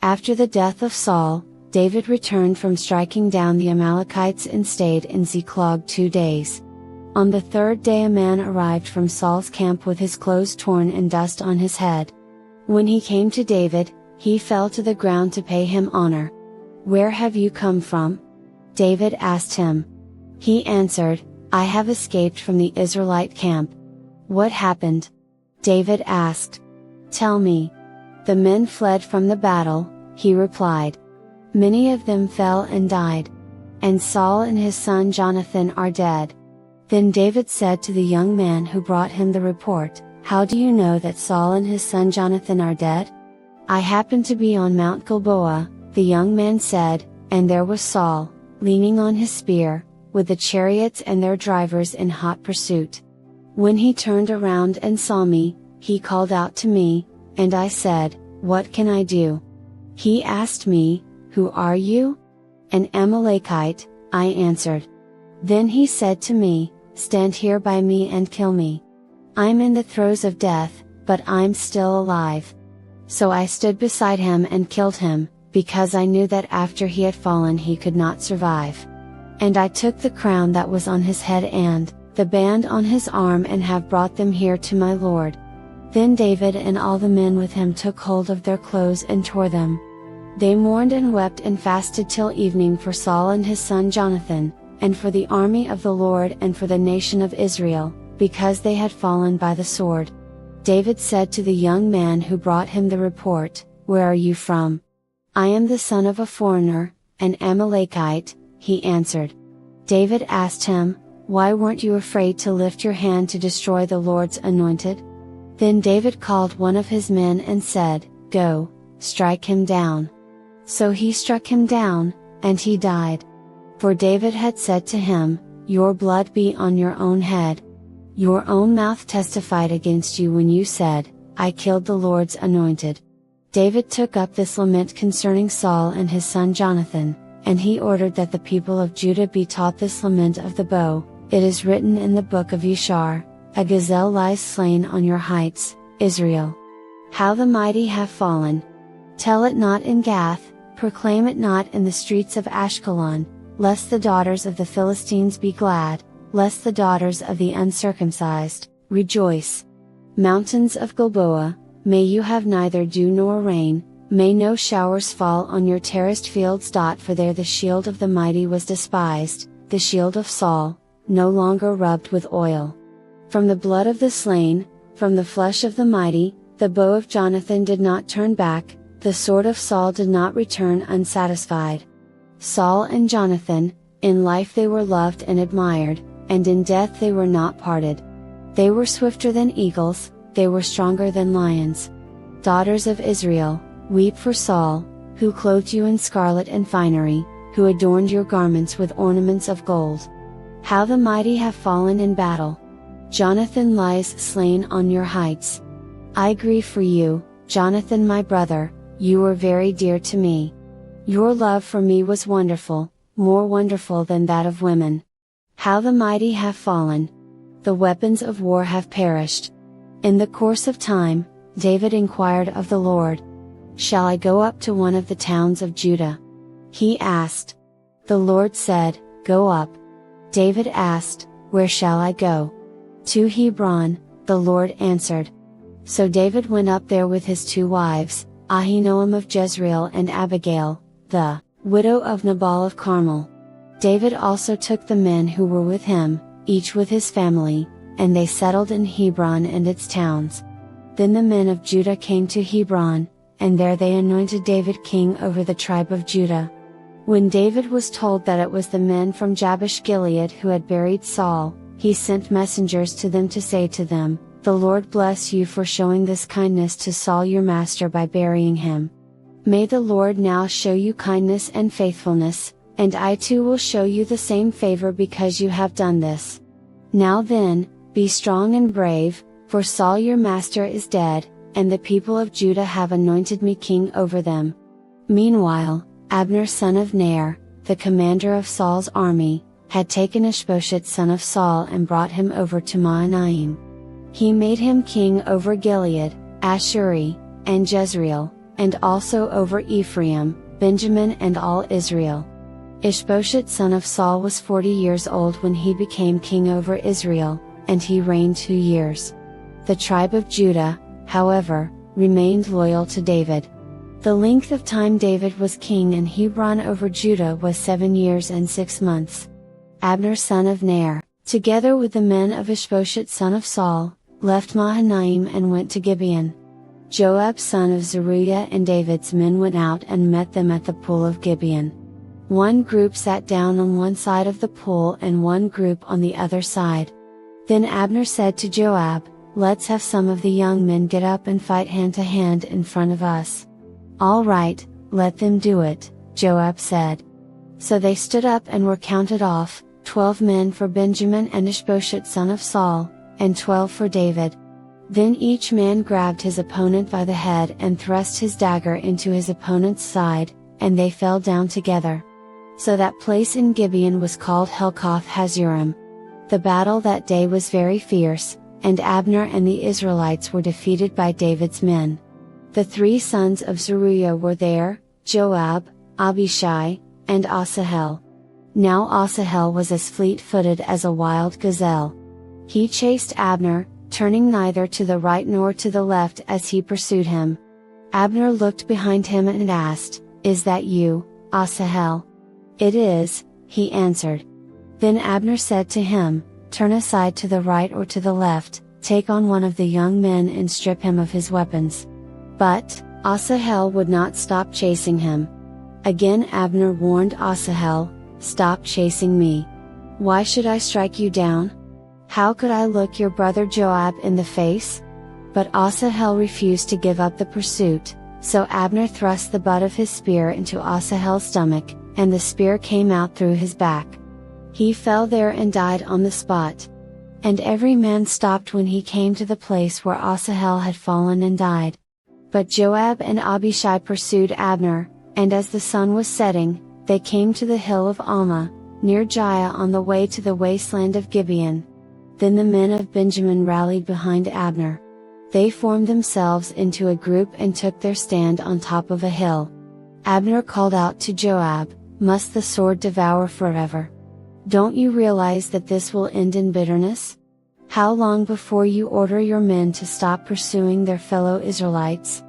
After the death of Saul, David returned from striking down the Amalekites and stayed in Ziklag 2 days. On the third day a man arrived from Saul's camp with his clothes torn and dust on his head. When he came to David, he fell to the ground to pay him honor. "Where have you come from?" David asked him. He answered, "I have escaped from the Israelite camp." "What happened?" David asked. "Tell me." "The men fled from the battle," he replied. "Many of them fell and died. And Saul and his son Jonathan are dead." Then David said to the young man who brought him the report, "How do you know that Saul and his son Jonathan are dead?" "I happened to be on Mount Gilboa," the young man said, "and there was Saul, leaning on his spear, with the chariots and their drivers in hot pursuit. When he turned around and saw me, he called out to me, and I said, 'What can I do?' He asked me, 'Who are you?' 'An Amalekite,' I answered. Then he said to me, 'Stand here by me and kill me. I'm in the throes of death, but I'm still alive.' So I stood beside him and killed him, because I knew that after he had fallen he could not survive. And I took the crown that was on his head and the band on his arm and have brought them here to my lord." Then David and all the men with him took hold of their clothes and tore them. They mourned and wept and fasted till evening for Saul and his son Jonathan, and for the army of the Lord and for the nation of Israel, because they had fallen by the sword. David said to the young man who brought him the report, "Where are you from?" "I am the son of a foreigner, an Amalekite," he answered. David asked him, "Why weren't you afraid to lift your hand to destroy the Lord's anointed?" Then David called one of his men and said, "Go, strike him down." So he struck him down, and he died. For David had said to him, "Your blood be on your own head. Your own mouth testified against you when you said, 'I killed the Lord's anointed.'" David took up this lament concerning Saul and his son Jonathan, and he ordered that the people of Judah be taught this lament of the bow. It is written in the book of Yashar, "A gazelle lies slain on your heights, Israel. How the mighty have fallen! Tell it not in Gath, proclaim it not in the streets of Ashkelon, lest the daughters of the Philistines be glad, lest the daughters of the uncircumcised rejoice. Mountains of Gilboa, may you have neither dew nor rain, may no showers fall on your terraced fields. For there the shield of the mighty was despised, the shield of Saul, no longer rubbed with oil. From the blood of the slain, from the flesh of the mighty, the bow of Jonathan did not turn back, the sword of Saul did not return unsatisfied. Saul and Jonathan, in life they were loved and admired, and in death they were not parted. They were swifter than eagles, they were stronger than lions. Daughters of Israel, weep for Saul, who clothed you in scarlet and finery, who adorned your garments with ornaments of gold. How the mighty have fallen in battle! Jonathan lies slain on your heights. I grieve for you, Jonathan my brother, you were very dear to me. Your love for me was wonderful, more wonderful than that of women. How the mighty have fallen! The weapons of war have perished. In the course of time, David inquired of the Lord, "Shall I go up to one of the towns of Judah?" He asked. The Lord said, "Go up." David asked, "Where shall I go?" "To Hebron," the Lord answered. So David went up there with his 2 wives, Ahinoam of Jezreel and Abigail, the widow of Nabal of Carmel. David also took the men who were with him, each with his family, and they settled in Hebron and its towns. Then the men of Judah came to Hebron, and there they anointed David king over the tribe of Judah. When David was told that it was the men from Jabesh Gilead who had buried Saul, he sent messengers to them to say to them, "The Lord bless you for showing this kindness to Saul your master by burying him. May the Lord now show you kindness and faithfulness, and I too will show you the same favor because you have done this. Now then, be strong and brave, for Saul your master is dead, and the people of Judah have anointed me king over them." Meanwhile, Abner son of Ner, the commander of Saul's army, had taken Ishbosheth son of Saul and brought him over to Mahanaim. He made him king over Gilead, Ashuri, and Jezreel, and also over Ephraim, Benjamin and all Israel. Ishbosheth son of Saul was 40 years old when he became king over Israel, and he reigned 2 years. The tribe of Judah, however, remained loyal to David. The length of time David was king in Hebron over Judah was 7 years and 6 months. Abner son of Ner, together with the men of Ishbosheth son of Saul, left Mahanaim and went to Gibeon. Joab son of Zeruiah and David's men went out and met them at the pool of Gibeon. One group sat down on one side of the pool and one group on the other side. Then Abner said to Joab, "Let's have some of the young men get up and fight hand to hand in front of us." "All right, let them do it," Joab said. So they stood up and were counted off, 12 men for Benjamin and Ishbosheth son of Saul, and 12 for David. Then each man grabbed his opponent by the head and thrust his dagger into his opponent's side, and they fell down together. So that place in Gibeon was called Helkath Hazurim. The battle that day was very fierce, and Abner and the Israelites were defeated by David's men. The 3 sons of Zeruiah were there, Joab, Abishai, and Asahel. Now Asahel was as fleet-footed as a wild gazelle. He chased Abner, turning neither to the right nor to the left as he pursued him. Abner looked behind him and asked, "Is that you, Asahel?" "It is," he answered. Then Abner said to him, "Turn aside to the right or to the left, take on one of the young men and strip him of his weapons." But Asahel would not stop chasing him. Again Abner warned Asahel, "Stop chasing me. Why should I strike you down? How could I look your brother Joab in the face?" But Asahel refused to give up the pursuit, so Abner thrust the butt of his spear into Asahel's stomach, and the spear came out through his back. He fell there and died on the spot. And every man stopped when he came to the place where Asahel had fallen and died. But Joab and Abishai pursued Abner, and as the sun was setting, they came to the hill of Alma, near Giah on the way to the wasteland of Gibeon. Then the men of Benjamin rallied behind Abner. They formed themselves into a group and took their stand on top of a hill. Abner called out to Joab, "Must the sword devour forever? Don't you realize that this will end in bitterness? How long before you order your men to stop pursuing their fellow Israelites?"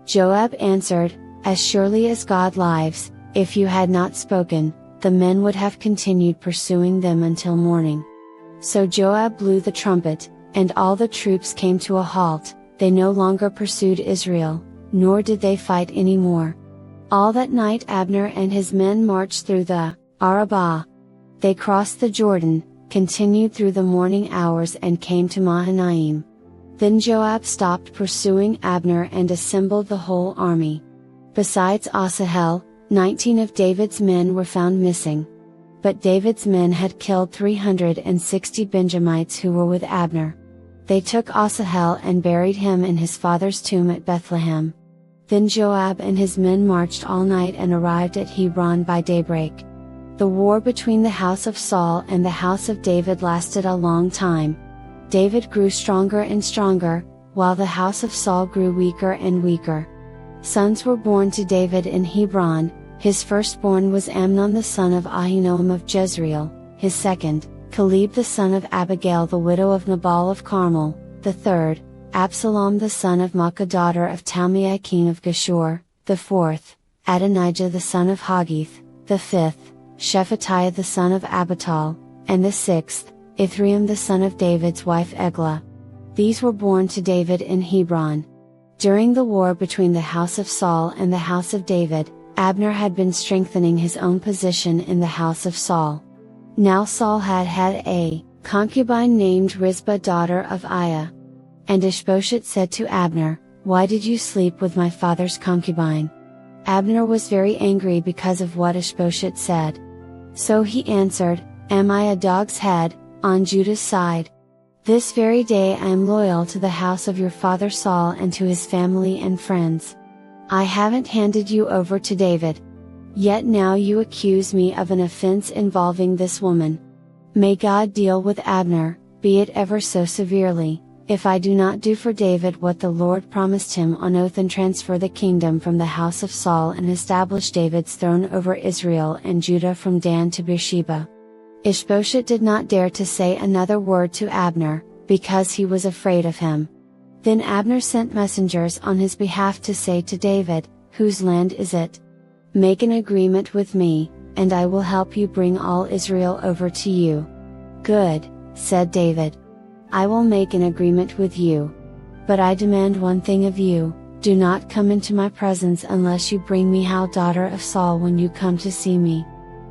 Joab answered, "As surely as God lives, if you had not spoken, the men would have continued pursuing them until morning." So Joab blew the trumpet, and all the troops came to a halt. They no longer pursued Israel, nor did they fight any more. All that night Abner and his men marched through the Arabah. They crossed the Jordan, continued through the morning hours and came to Mahanaim. Then Joab stopped pursuing Abner and assembled the whole army. Besides Asahel, 19 of David's men were found missing. But David's men had killed 360 Benjamites who were with Abner. They took Asahel and buried him in his father's tomb at Bethlehem. Then Joab and his men marched all night and arrived at Hebron by daybreak. The war between the house of Saul and the house of David lasted a long time. David grew stronger and stronger, while the house of Saul grew weaker and weaker. Sons were born to David in Hebron. His firstborn was Amnon the son of Ahinoam of Jezreel, his second, Caleb the son of Abigail the widow of Nabal of Carmel, the third, Absalom the son of Maacah daughter of Talmai king of Geshur, the fourth, Adonijah the son of Haggith, the fifth, Shephatiah the son of Abital, and the sixth, Ithream the son of David's wife Eglah. These were born to David in Hebron. During the war between the house of Saul and the house of David, Abner had been strengthening his own position in the house of Saul. Now Saul had a concubine named Rizpah daughter of Aiah. And Ishbosheth said to Abner, "Why did you sleep with my father's concubine?" Abner was very angry because of what Ishbosheth said. So he answered, "Am I a dog's head, on Judah's side? This very day I am loyal to the house of your father Saul and to his family and friends. I haven't handed you over to David. Yet now you accuse me of an offense involving this woman. May God deal with Abner, be it ever so severely, if I do not do for David what the Lord promised him on oath and transfer the kingdom from the house of Saul and establish David's throne over Israel and Judah from Dan to Beersheba." Ishbosheth did not dare to say another word to Abner, because he was afraid of him. Then Abner sent messengers on his behalf to say to David, "Whose land is it? Make an agreement with me, and I will help you bring all Israel over to you." "Good," said David. "I will make an agreement with you. But I demand one thing of you, do not come into my presence unless you bring Michal daughter of Saul when you come to see me."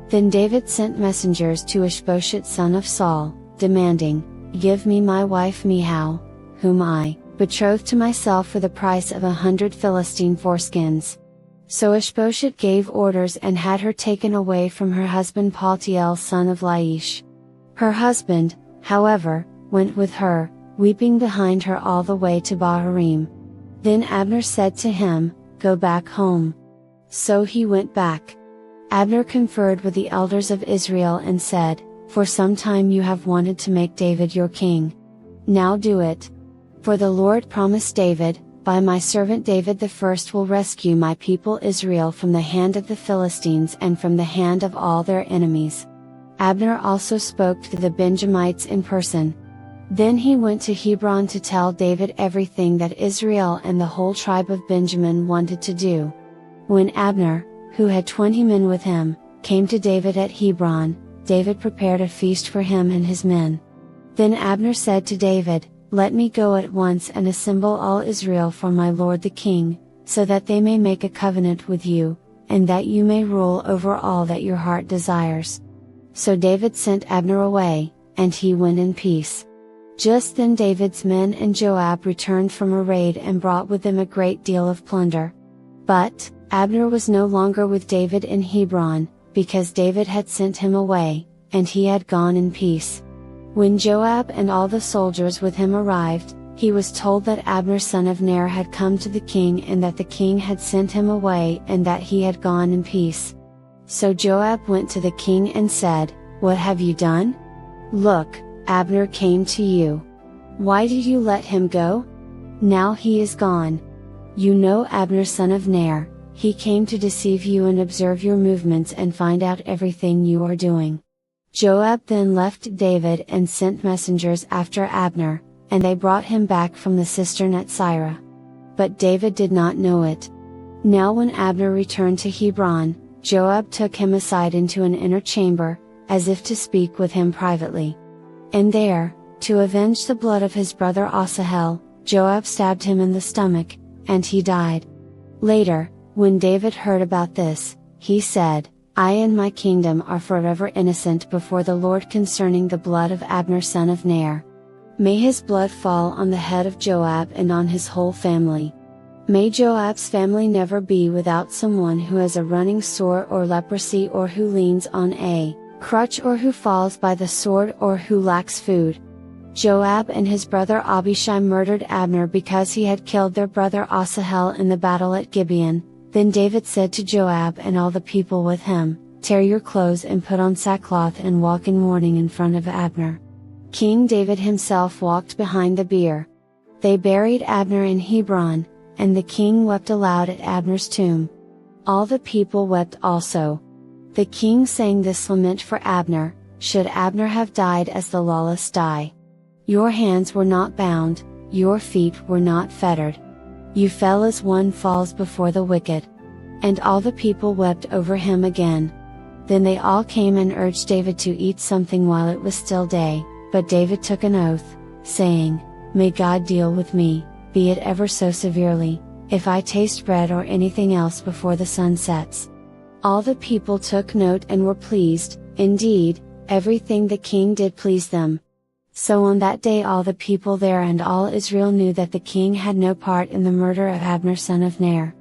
Then David sent messengers to Ishbosheth son of Saul, demanding, "Give me my wife Michal, whom I betrothed to myself for the price of 100 Philistine foreskins." So Ishbosheth gave orders and had her taken away from her husband Paltiel son of Laish. Her husband, however, went with her, weeping behind her all the way to Bahurim. Then Abner said to him, "Go back home." So he went back. Abner conferred with the elders of Israel and said, "For some time you have wanted to make David your king. Now do it. For the Lord promised David, 'By my servant David the first will rescue my people Israel from the hand of the Philistines and from the hand of all their enemies.'" Abner also spoke to the Benjamites in person. Then he went to Hebron to tell David everything that Israel and the whole tribe of Benjamin wanted to do. When Abner, who had 20 men with him, came to David at Hebron, David prepared a feast for him and his men. Then Abner said to David, "Let me go at once and assemble all Israel for my lord the king, so that they may make a covenant with you, and that you may rule over all that your heart desires." So David sent Abner away, and he went in peace. Just then David's men and Joab returned from a raid and brought with them a great deal of plunder. But Abner was no longer with David in Hebron, because David had sent him away, and he had gone in peace. When Joab and all the soldiers with him arrived, he was told that Abner son of Ner had come to the king and that the king had sent him away and that he had gone in peace. So Joab went to the king and said, "What have you done? Look, Abner came to you. Why did you let him go? Now he is gone. You know Abner son of Ner, he came to deceive you and observe your movements and find out everything you are doing." Joab then left David and sent messengers after Abner, and they brought him back from the cistern at Sirah. But David did not know it. Now when Abner returned to Hebron, Joab took him aside into an inner chamber, as if to speak with him privately. And there, to avenge the blood of his brother Asahel, Joab stabbed him in the stomach, and he died. Later, when David heard about this, he said, "I and my kingdom are forever innocent before the Lord concerning the blood of Abner son of Ner. May his blood fall on the head of Joab and on his whole family. May Joab's family never be without someone who has a running sore or leprosy or who leans on a crutch or who falls by the sword or who lacks food." Joab and his brother Abishai murdered Abner because he had killed their brother Asahel in the battle at Gibeon. Then David said to Joab and all the people with him, "Tear your clothes and put on sackcloth and walk in mourning in front of Abner." King David himself walked behind the bier. They buried Abner in Hebron, and the king wept aloud at Abner's tomb. All the people wept also. The king sang this lament for Abner, "Should Abner have died as the lawless die? Your hands were not bound, your feet were not fettered. You fell as one falls before the wicked." And all the people wept over him again. Then they all came and urged David to eat something while it was still day, but David took an oath, saying, "May God deal with me, be it ever so severely, if I taste bread or anything else before the sun sets." All the people took note and were pleased, indeed, everything the king did pleased them. So on that day all the people there and all Israel knew that the king had no part in the murder of Abner son of Ner.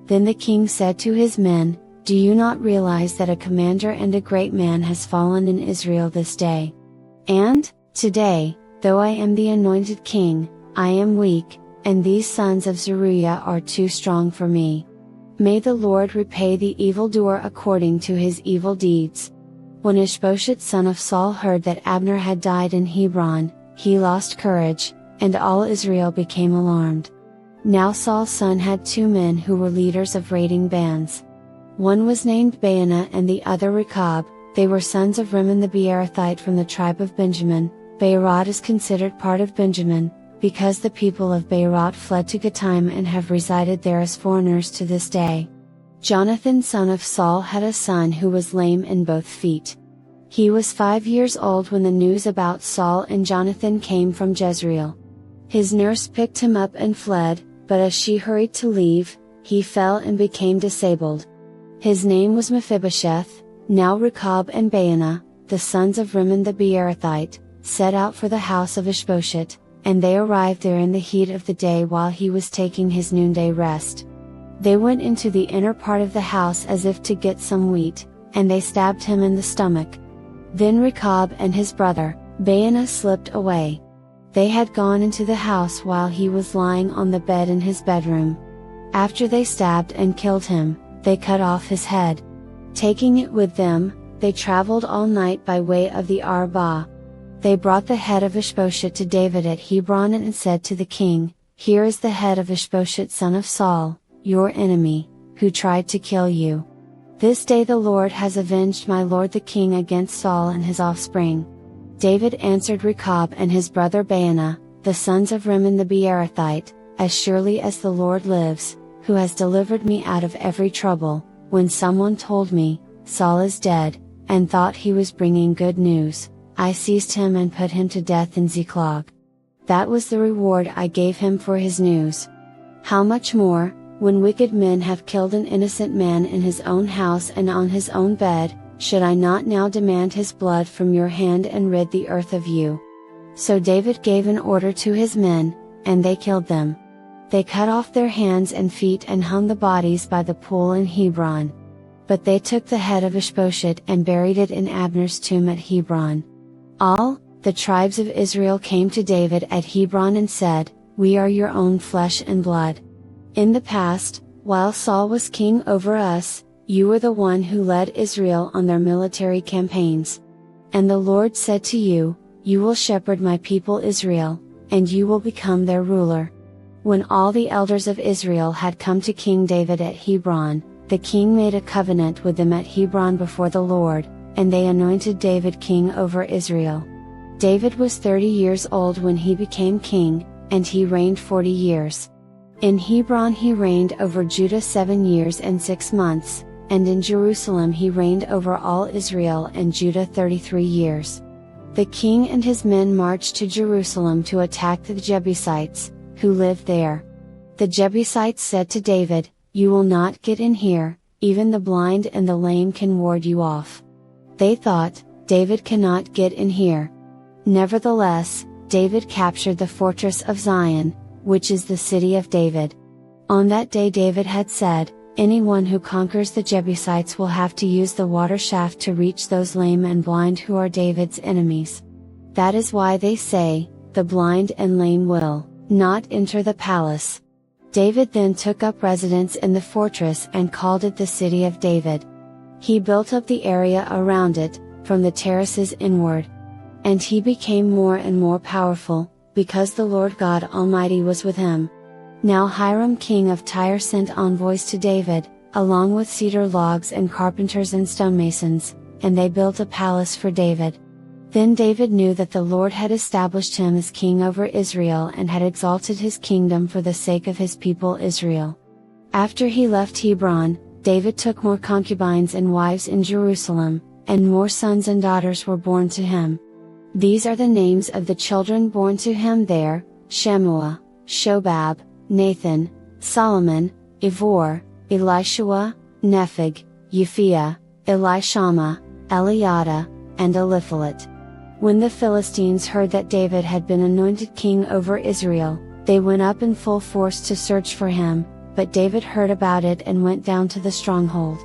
Then the king said to his men, "Do you not realize that a commander and a great man has fallen in Israel this day? And, today, though I am the anointed king, I am weak, and these sons of Zeruiah are too strong for me. May the Lord repay the evildoer according to his evil deeds." When Ishbosheth son of Saul heard that Abner had died in Hebron, he lost courage, and all Israel became alarmed. Now Saul's son had two men who were leaders of raiding bands. One was named Baanah and the other Rechab. They were sons of Rimmon the Beerothite from the tribe of Benjamin. Beeroth is considered part of Benjamin, because the people of Beeroth fled to Gittaim and have resided there as foreigners to this day. Jonathan son of Saul had a son who was lame in both feet. He was 5 years old when the news about Saul and Jonathan came from Jezreel. His nurse picked him up and fled, but as she hurried to leave, he fell and became disabled. His name was Mephibosheth. Now Rechab and Baanah, the sons of Rimmon the Beerothite, set out for the house of Ishbosheth, and they arrived there in the heat of the day while he was taking his noonday rest. They went into the inner part of the house as if to get some wheat, and they stabbed him in the stomach. Then Rechab and his brother, Baanah, slipped away. They had gone into the house while he was lying on the bed in his bedroom. After they stabbed and killed him, they cut off his head. Taking it with them, they traveled all night by way of the Arabah. They brought the head of Ishbosheth to David at Hebron and said to the king, "Here is the head of Ishbosheth son of Saul, your enemy, who tried to kill you. This day the Lord has avenged my lord the king against Saul and his offspring." David answered Rechab and his brother Baanah, the sons of Rimmon the Beerothite, "As surely as the Lord lives, who has delivered me out of every trouble, when someone told me, 'Saul is dead,' and thought he was bringing good news, I seized him and put him to death in Ziklag. That was the reward I gave him for his news. How much more, when wicked men have killed an innocent man in his own house and on his own bed, should I not now demand his blood from your hand and rid the earth of you?" So David gave an order to his men, and they killed them. They cut off their hands and feet and hung the bodies by the pool in Hebron. But they took the head of Ishbosheth and buried it in Abner's tomb at Hebron. All the tribes of Israel came to David at Hebron and said, "We are your own flesh and blood. In the past, while Saul was king over us, you were the one who led Israel on their military campaigns. And the Lord said to you, 'You will shepherd my people Israel, and you will become their ruler.'" When all the elders of Israel had come to King David at Hebron, the king made a covenant with them at Hebron before the Lord, and they anointed David king over Israel. David was 30 years old when he became king, and he reigned 40 years. In Hebron he reigned over Judah 7 years and 6 months, and in Jerusalem he reigned over all Israel and Judah 33 years. The king and his men marched to Jerusalem to attack the Jebusites, who lived there. The Jebusites said to David, "You will not get in here, even the blind and the lame can ward you off." They thought, "David cannot get in here." Nevertheless, David captured the fortress of Zion, which is the city of David. On that day David had said, "Anyone who conquers the Jebusites will have to use the water shaft to reach those lame and blind who are David's enemies." That is why they say, "The blind and lame will not enter the palace." David then took up residence in the fortress and called it the City of David. He built up the area around it, from the terraces inward. And he became more and more powerful, because the Lord God Almighty was with him. Now Hiram king of Tyre sent envoys to David, along with cedar logs and carpenters and stonemasons, and they built a palace for David. Then David knew that the Lord had established him as king over Israel and had exalted his kingdom for the sake of his people Israel. After he left Hebron, David took more concubines and wives in Jerusalem, and more sons and daughters were born to him. These are the names of the children born to him there: Shammua, Shobab, Nathan, Solomon, Ivor, Elishua, Nepheg, Euphia, Elishama, Eliada, and Eliphalet. When the Philistines heard that David had been anointed king over Israel, they went up in full force to search for him, but David heard about it and went down to the stronghold.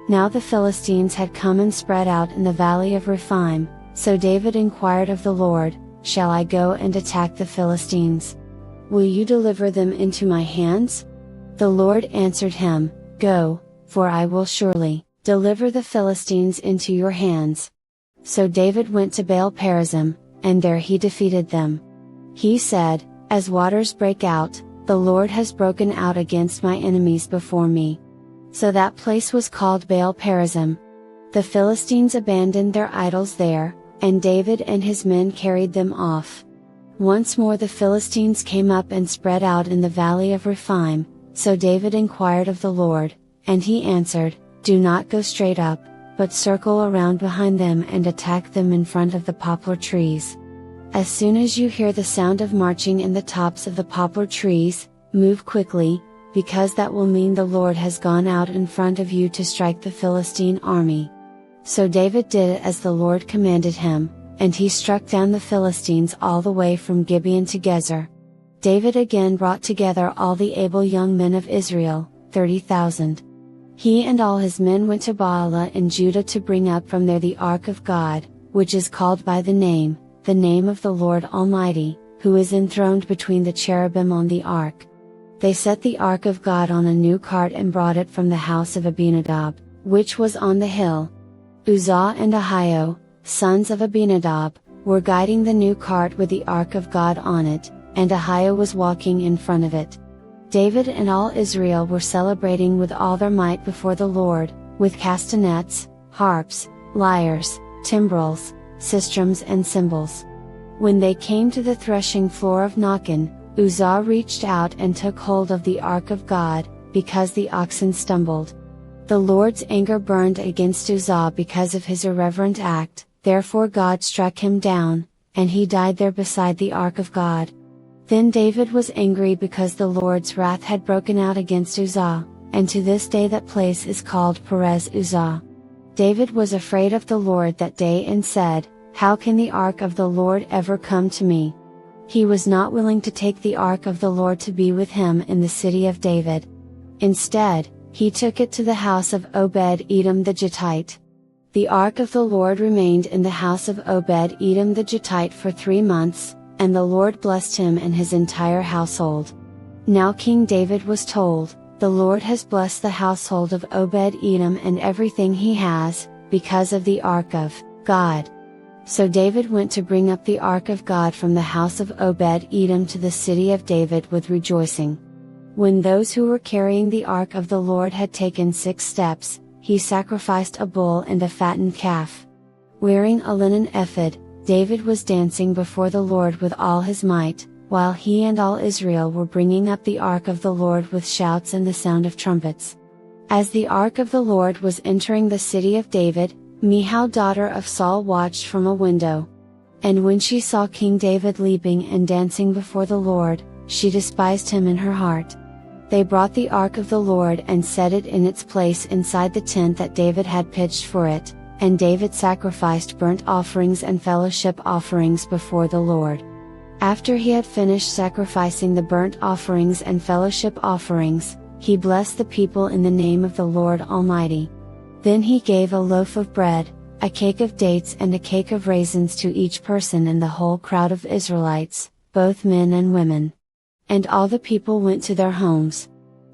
Now the Philistines had come and spread out in the valley of Rephaim, so David inquired of the Lord, "Shall I go and attack the Philistines? Will you deliver them into my hands?" The Lord answered him, "Go, for I will surely deliver the Philistines into your hands." So David went to Baal Perazim, and there he defeated them. He said, As waters break out, the Lord has broken out against my enemies before me. So that place was called Baal Perazim. The Philistines abandoned their idols there, and David and his men carried them off. Once more the Philistines came up and spread out in the valley of Rephaim, so David inquired of the Lord, and he answered, "Do not go straight up, but circle around behind them and attack them in front of the poplar trees. As soon as you hear the sound of marching in the tops of the poplar trees, move quickly, because that will mean the Lord has gone out in front of you to strike the Philistine army." So David did as the Lord commanded him, and he struck down the Philistines all the way from Gibeon to Gezer. David again brought together all the able young men of Israel, 30,000. He and all his men went to Baalah in Judah to bring up from there the ark of God, which is called by the name of the Lord Almighty, who is enthroned between the cherubim on the ark. They set the ark of God on a new cart and brought it from the house of Abinadab, which was on the hill. Uzzah and Ahio, sons of Abinadab, were guiding the new cart with the ark of God on it, and Ahio was walking in front of it. David and all Israel were celebrating with all their might before the Lord, with castanets, harps, lyres, timbrels, sistrums and cymbals. When they came to the threshing floor of Nacon, Uzzah reached out and took hold of the ark of God, because the oxen stumbled. The Lord's anger burned against Uzzah because of his irreverent act, therefore God struck him down, and he died there beside the ark of God. Then David was angry because the Lord's wrath had broken out against Uzzah, and to this day that place is called Perez Uzzah. David was afraid of the Lord that day and said, "How can the ark of the Lord ever come to me?" He was not willing to take the ark of the Lord to be with him in the city of David. Instead, he took it to the house of Obed-Edom the Gittite. The ark of the Lord remained in the house of Obed-Edom the Gittite for 3 months, and the Lord blessed him and his entire household. Now King David was told, "The Lord has blessed the household of Obed-Edom and everything he has, because of the ark of God." So David went to bring up the ark of God from the house of Obed-Edom to the city of David with rejoicing. When those who were carrying the ark of the Lord had taken 6 steps, he sacrificed a bull and a fattened calf. Wearing a linen ephod, David was dancing before the Lord with all his might, while he and all Israel were bringing up the ark of the Lord with shouts and the sound of trumpets. As the ark of the Lord was entering the city of David, Michal daughter of Saul watched from a window. And when she saw King David leaping and dancing before the Lord, she despised him in her heart. They brought the ark of the Lord and set it in its place inside the tent that David had pitched for it, and David sacrificed burnt offerings and fellowship offerings before the Lord. After he had finished sacrificing the burnt offerings and fellowship offerings, he blessed the people in the name of the Lord Almighty. Then he gave a loaf of bread, a cake of dates and a cake of raisins to each person in the whole crowd of Israelites, both men and women. And all the people went to their homes.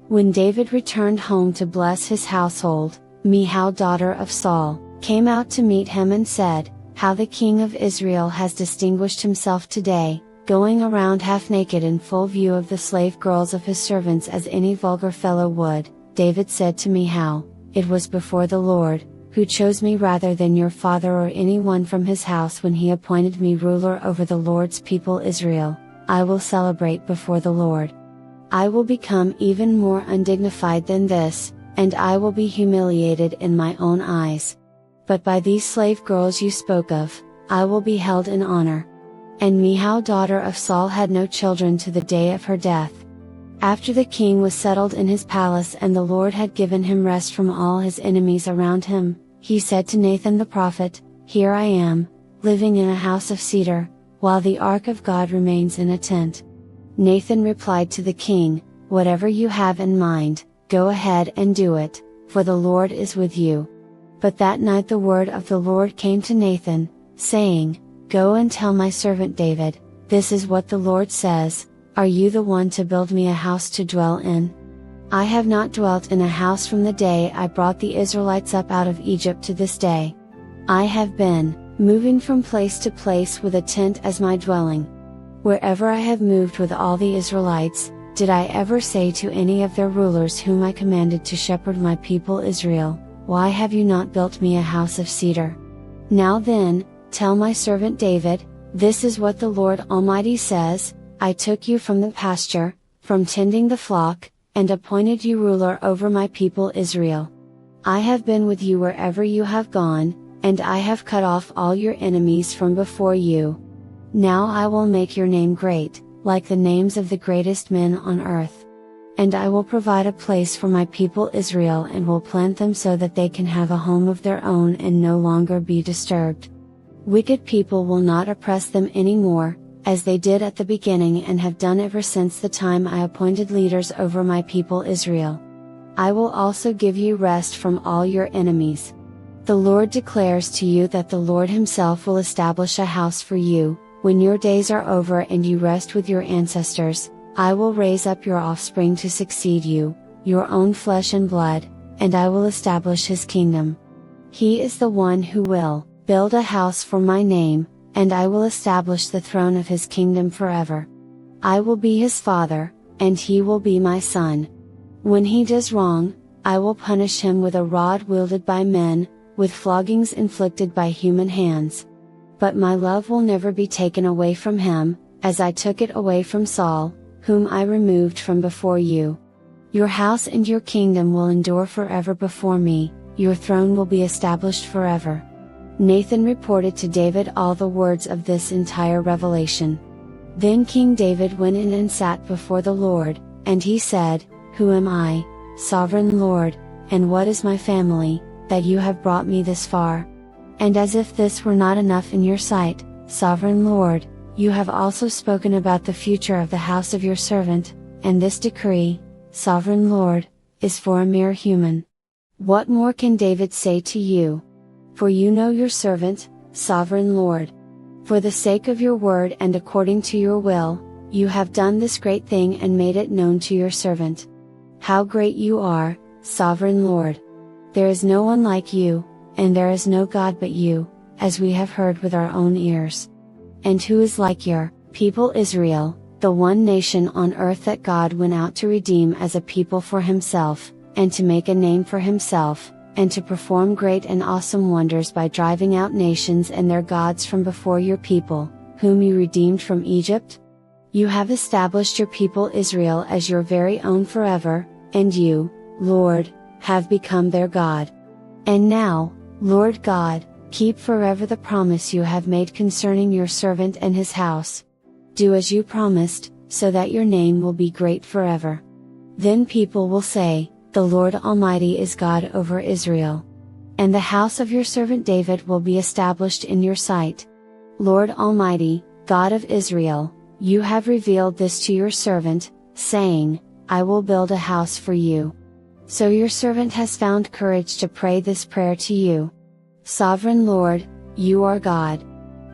When David returned home to bless his household, Michal daughter of Saul, came out to meet him and said, "How the king of Israel has distinguished himself today, going around half naked in full view of the slave girls of his servants as any vulgar fellow would." David said to Michal, "It was before the Lord, who chose me rather than your father or anyone from his house when he appointed me ruler over the Lord's people Israel. I will celebrate before the Lord. I will become even more undignified than this, and I will be humiliated in my own eyes. But by these slave girls you spoke of, I will be held in honor." And Michal daughter of Saul had no children to the day of her death. After the king was settled in his palace and the Lord had given him rest from all his enemies around him, he said to Nathan the prophet, "Here I am, living in a house of cedar, while the ark of God remains in a tent." Nathan replied to the king, "Whatever you have in mind, go ahead and do it, for the Lord is with you." But that night the word of the Lord came to Nathan, saying, "Go and tell my servant David, this is what the Lord says, are you the one to build me a house to dwell in? I have not dwelt in a house from the day I brought the Israelites up out of Egypt to this day. I have been moving from place to place with a tent as my dwelling. Wherever I have moved with all the Israelites, did I ever say to any of their rulers whom I commanded to shepherd my people Israel, why have you not built me a house of cedar? Now then, tell my servant David, this is what the Lord Almighty says, I took you from the pasture, from tending the flock, and appointed you ruler over my people Israel. I have been with you wherever you have gone, and I have cut off all your enemies from before you. Now I will make your name great, like the names of the greatest men on earth. And I will provide a place for my people Israel and will plant them so that they can have a home of their own and no longer be disturbed. Wicked people will not oppress them anymore, as they did at the beginning and have done ever since the time I appointed leaders over my people Israel. I will also give you rest from all your enemies. The Lord declares to you that the Lord Himself will establish a house for you. When your days are over and you rest with your ancestors, I will raise up your offspring to succeed you, your own flesh and blood, and I will establish His kingdom. He is the one who will build a house for my name, and I will establish the throne of His kingdom forever. I will be his father, and he will be my son. When he does wrong, I will punish him with a rod wielded by men, with floggings inflicted by human hands. But my love will never be taken away from him, as I took it away from Saul, whom I removed from before you. Your house and your kingdom will endure forever before me, your throne will be established forever. Nathan reported to David all the words of this entire revelation. Then King David went in and sat before the Lord, and he said, Who am I, sovereign Lord, and what is my family, that you have brought me this far? And as if this were not enough in your sight, sovereign Lord, you have also spoken about the future of the house of your servant, and this decree, sovereign Lord, is for a mere human. What more can David say to you? For you know your servant, sovereign Lord. For the sake of your word and according to your will, you have done this great thing and made it known to your servant. How great you are, sovereign Lord! There is no one like you, and there is no God but you, as we have heard with our own ears. And who is like your people Israel, the one nation on earth that God went out to redeem as a people for Himself, and to make a name for Himself, and to perform great and awesome wonders by driving out nations and their gods from before your people, whom you redeemed from Egypt? You have established your people Israel as your very own forever, and you, Lord, have become their God. And now, Lord God, keep forever the promise you have made concerning your servant and his house. Do as you promised, so that your name will be great forever. Then people will say, The Lord Almighty is God over Israel. And the house of your servant David will be established in your sight. Lord Almighty, God of Israel, you have revealed this to your servant, saying, I will build a house for you. So your servant has found courage to pray this prayer to you. Sovereign Lord, you are God.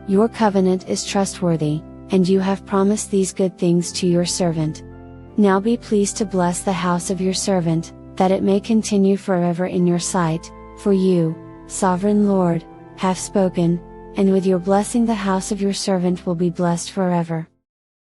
Your covenant is trustworthy, and you have promised these good things to your servant. Now be pleased to bless the house of your servant, that it may continue forever in your sight, for you, sovereign Lord, have spoken, and with your blessing the house of your servant will be blessed forever.